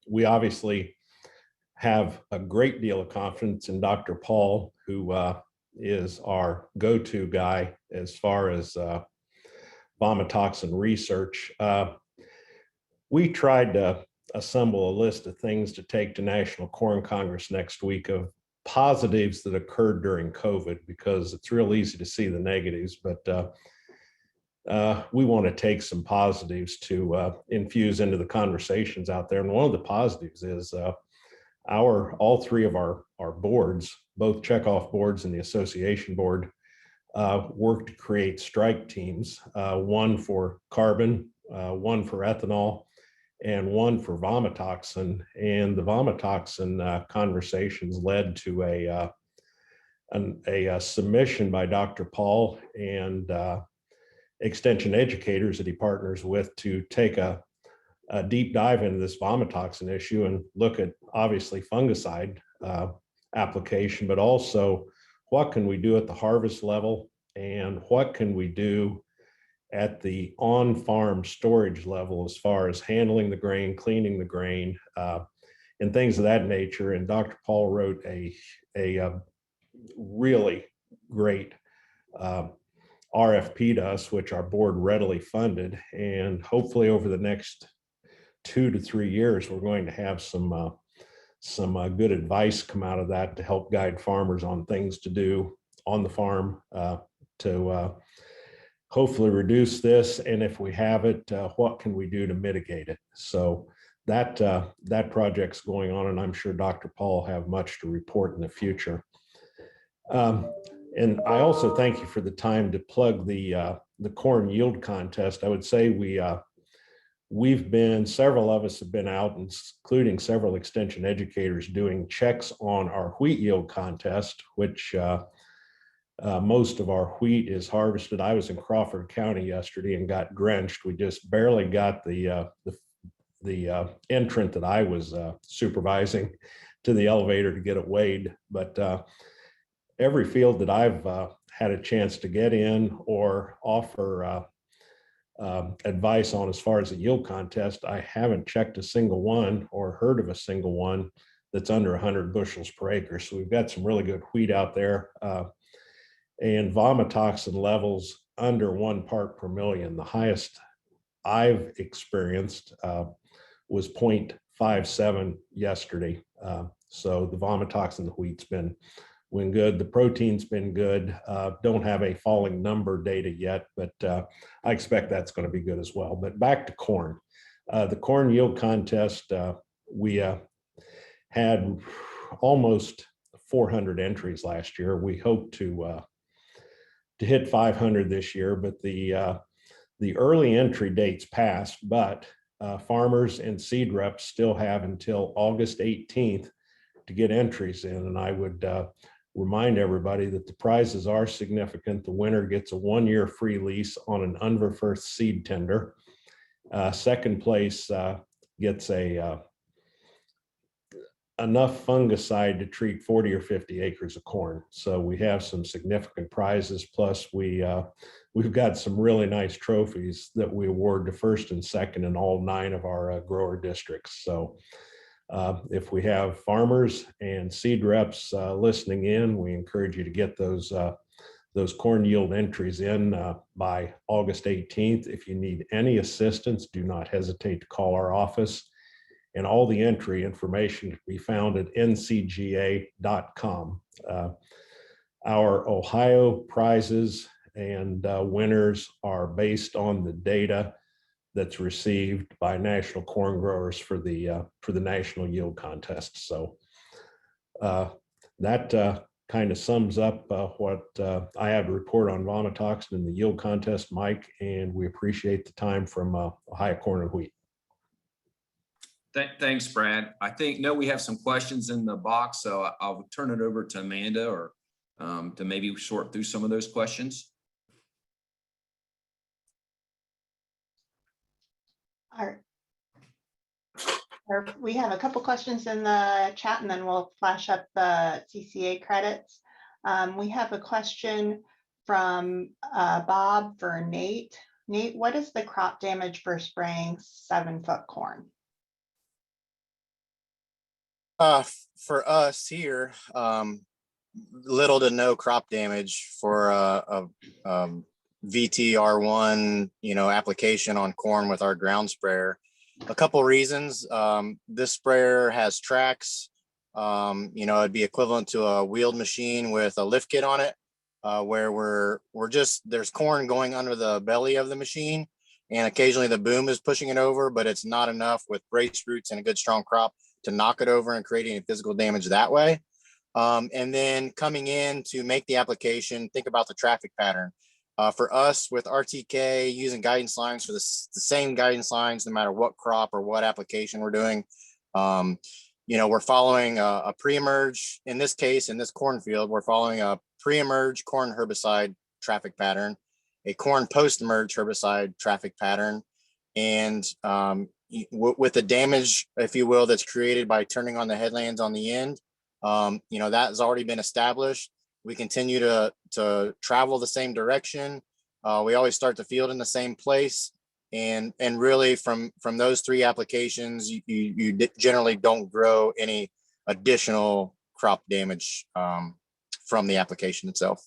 we obviously have a great deal of confidence in Dr. Paul, who is our go-to guy as far as vomitoxin research. We tried to assemble a list of things to take to National Corn Congress next week of positives that occurred during COVID, because it's real easy to see the negatives, but we want to take some positives to infuse into the conversations out there. And one of the positives is all three of our boards, both checkoff boards and the association board, work to create strike teams, one for carbon, one for ethanol, and one for vomitoxin. And the vomitoxin conversations led to a submission by Dr. Paul and extension educators that he partners with to take a deep dive into this vomitoxin issue and look at obviously fungicide application, but also what can we do at the harvest level and what can we do at the on-farm storage level as far as handling the grain, cleaning the grain, and things of that nature. And Dr. Paul wrote a really great RFP to us, which our board readily funded. And hopefully over the next 2 to 3 years, we're going to have some good advice come out of that to help guide farmers on things to do on the farm to hopefully reduce this. And if we have it, what can we do to mitigate it? So that project's going on, and I'm sure Dr. Paul will have much to report in the future. And I also thank you for the time to plug the corn yield contest. I would say several of us have been out, including several extension educators, doing checks on our wheat yield contest, which most of our wheat is harvested. I was in Crawford County yesterday and got drenched. We just barely got the entrant that I was supervising to the elevator to get it weighed. But every field that I've had a chance to get in or offer advice on as far as the yield contest, I haven't checked a single one or heard of a single one that's under 100 bushels per acre. So we've got some really good wheat out there. And vomitoxin levels under 1 part per million. The highest I've experienced was 0.57 yesterday. So the vomitoxin in the wheat's been good. The protein's been good. Don't have a falling number data yet, but I expect that's going to be good as well. But back to corn. The corn yield contest, we had almost 400 entries last year. We hope to hit 500 this year, but the early entry dates passed, but farmers and seed reps still have until August 18th to get entries in. And I would remind everybody that the prizes are significant. The winner gets a 1-year free lease on an unreversed seed tender. Second place gets enough fungicide to treat 40 or 50 acres of corn. So we have some significant prizes. Plus we've got some really nice trophies that we award to first and second in all 9 of our grower districts. So if we have farmers and seed reps listening in, we encourage you to get those corn yield entries in by August 18th. If you need any assistance, do not hesitate to call our office. And all the entry information can be found at ncga.com. Our Ohio prizes and winners are based on the data that's received by national corn growers for the national yield contest. So that kind of sums up what I have to report on vomitoxin in the yield contest, Mike, and we appreciate the time from Ohio Corn and Wheat. Thanks, Brad. I think we have some questions in the box, so I'll turn it over to Amanda or to maybe sort through some of those questions. All right. We have a couple questions in the chat, and then we'll flash up the CCA credits. We have a question from Bob for Nate. Nate, what is the crop damage for spraying 7-foot corn? For us here, little to no crop damage for a VTR1, application on corn with our ground sprayer. A couple reasons. This sprayer has tracks. It'd be equivalent to a wheeled machine with a lift kit on it, where there's corn going under the belly of the machine, and occasionally the boom is pushing it over, but it's not enough with brace roots and a good strong crop to knock it over and create any physical damage that way. And then coming in to make the application, think about the traffic pattern. For us with RTK, using guidance lines for the same guidance lines, no matter what crop or what application we're doing, we're following a pre-emerge. In this case, in this cornfield, we're following a pre-emerge corn herbicide traffic pattern, a corn post-emerge herbicide traffic pattern, and with the damage, if you will, that's created by turning on the headlands on the end, that has already been established. We continue to travel the same direction. We always start the field in the same place, and really from those 3 applications, you generally don't grow any additional crop damage from the application itself.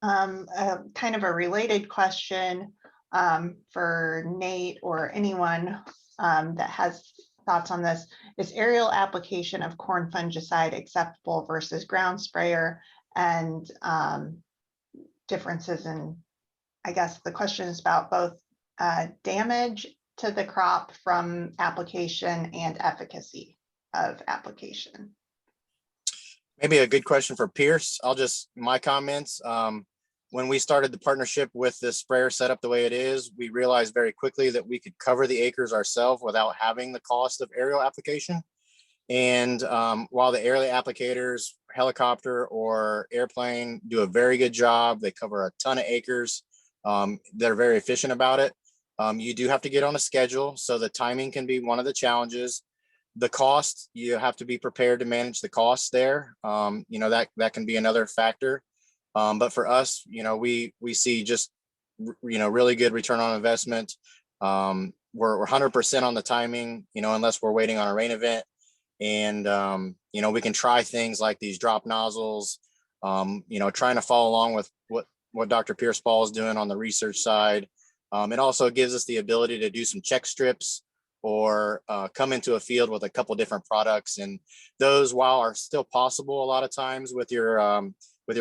Kind of a related question for Nate or anyone that has thoughts on this. Is aerial application of corn fungicide acceptable versus ground sprayer, and differences in, I guess the question is about both damage to the crop from application and efficacy? of application? Maybe a good question for Pierce. My comments. When we started the partnership with this sprayer setup the way it is, we realized very quickly that we could cover the acres ourselves without having the cost of aerial application. And while the aerial applicators, helicopter or airplane, do a very good job, they cover a ton of acres. They're very efficient about it. You do have to get on a schedule, so the timing can be one of the challenges. The cost, you have to be prepared to manage the costs there. That can be another factor. But for us, we see just, really good return on investment. We're 100% on the timing, unless we're waiting on a rain event. And, we can try things like these drop nozzles, trying to follow along with what Dr. Pierce Ball is doing on the research side. It also gives us the ability to do some check strips or come into a field with a couple different products. And those, while are still possible a lot of times with your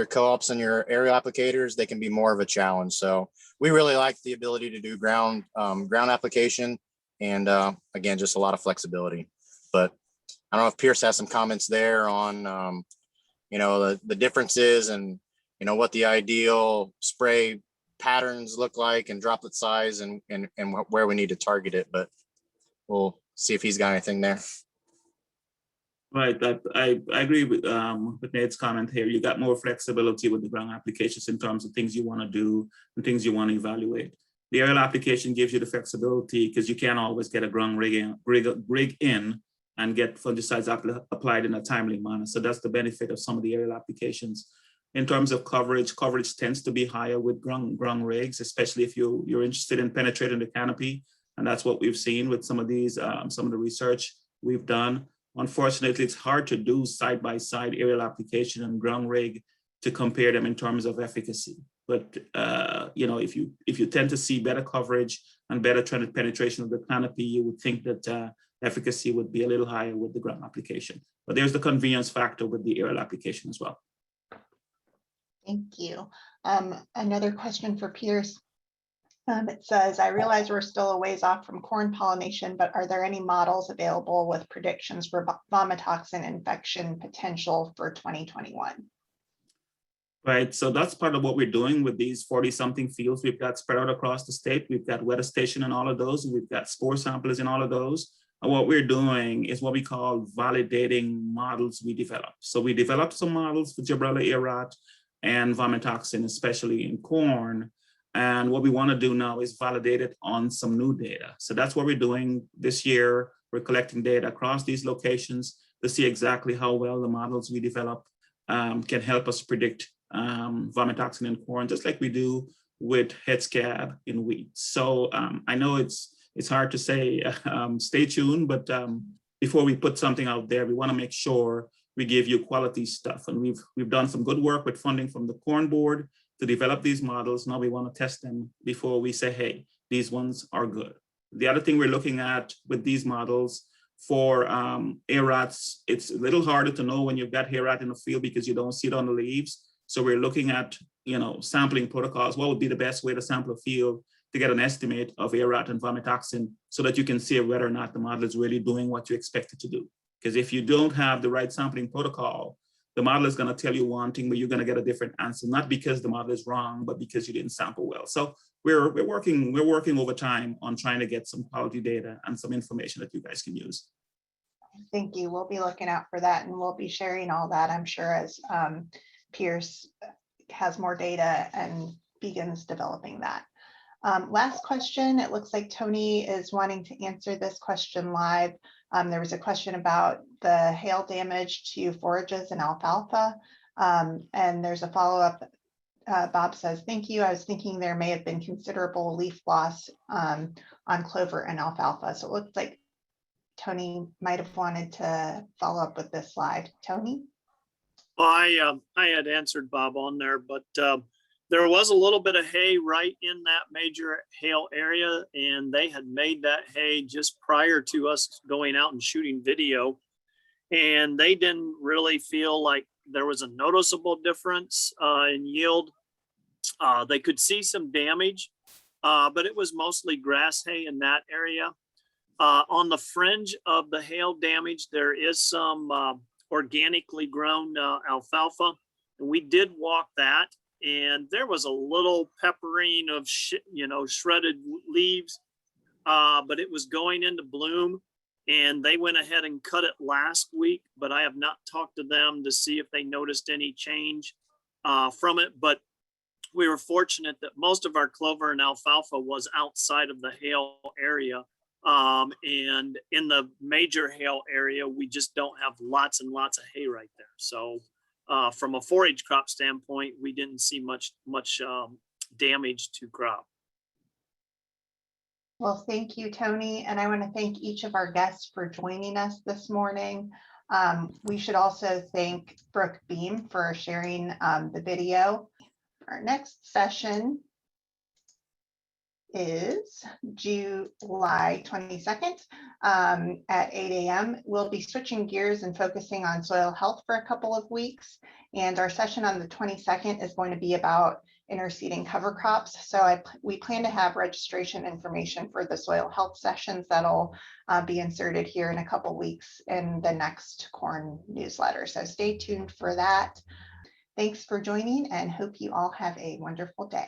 co-ops and your aerial applicators, they can be more of a challenge. So we really like the ability to do ground application, and again, just a lot of flexibility. But I don't know if Pierce has some comments there on the differences and what the ideal spray patterns look like and droplet size and where we need to target it, but we'll see if he's got anything there. Right, I agree with Nate's comment here. You got more flexibility with the ground applications in terms of things you want to do and things you want to evaluate. The aerial application gives you the flexibility because you can't always get a ground rig in and get fungicides applied in a timely manner. So that's the benefit of some of the aerial applications. In terms of coverage tends to be higher with ground rigs, especially if you're interested in penetrating the canopy. And that's what we've seen with some of these, some of the research we've done. Unfortunately, it's hard to do side-by-side aerial application and ground rig to compare them in terms of efficacy. But if you tend to see better coverage and better trended penetration of the canopy, you would think that efficacy would be a little higher with the ground application. But there's the convenience factor with the aerial application as well. Thank you. Another question for Pierce. It says, I realize we're still a ways off from corn pollination, but are there any models available with predictions for vomitoxin infection potential for 2021? Right, so that's part of what we're doing with these 40-something fields we've got spread out across the state. We've got weather station in all of those. We've got spore samplers in all of those. And what we're doing is what we call validating models we develop. So we developed some models for Gibberella ear and vomitoxin, especially in corn. And what we want to do now is validate it on some new data. So that's what we're doing this year. We're collecting data across these locations to see exactly how well the models we develop can help us predict vomitoxin in corn, just like we do with head scab in wheat. So I know it's hard to say, stay tuned, but before we put something out there, we want to make sure we give you quality stuff. And we've done some good work with funding from the Corn Board to develop these models. Now we want to test them before we say, hey, these ones are good. The other thing we're looking at with these models for air rats, it's a little harder to know when you've got hair rat in the field because you don't see it on the leaves. So we're looking at, sampling protocols. What would be the best way to sample a field to get an estimate of air rat and vomitoxin so that you can see whether or not the model is really doing what you expect it to do. Because if you don't have the right sampling protocol, the model is going to tell you one thing, but you're going to get a different answer, not because the model is wrong, but because you didn't sample well. So we're working over time on trying to get some quality data and some information that you guys can use. Thank you. We'll be looking out for that, and we'll be sharing all that, I'm sure, as Pierce has more data and begins developing that. Last question. It looks like Tony is wanting to answer this question live. There was a question about the hail damage to forages and alfalfa. And there's a follow-up. Bob says, thank you. I was thinking there may have been considerable leaf loss on clover and alfalfa. So it looks like Tony might have wanted to follow up with this slide. Tony? Well, I had answered Bob on there, but there was a little bit of hay right in that major hail area, and they had made that hay just prior to us going out and shooting video. And they didn't really feel like there was a noticeable difference in yield. They could see some damage, but it was mostly grass hay in that area. On the fringe of the hail damage, there is some organically grown alfalfa. And we did walk that, and there was a little peppering of shredded leaves, but it was going into bloom. And they went ahead and cut it last week, but I have not talked to them to see if they noticed any change from it. But we were fortunate that most of our clover and alfalfa was outside of the hail area. And in the major hail area, we just don't have lots and lots of hay right there. So from a forage crop standpoint, we didn't see much damage to crop. Well, thank you, Tony. And I want to thank each of our guests for joining us this morning. We should also thank Brooke Beam for sharing the video. Our next session is July 22nd at 8 a.m. We'll be switching gears and focusing on soil health for a couple of weeks. And our session on the 22nd is going to be about interseeding cover crops. So we plan to have registration information for the soil health sessions that'll be inserted here in a couple weeks in the next corn newsletter. So stay tuned for that. Thanks for joining and hope you all have a wonderful day.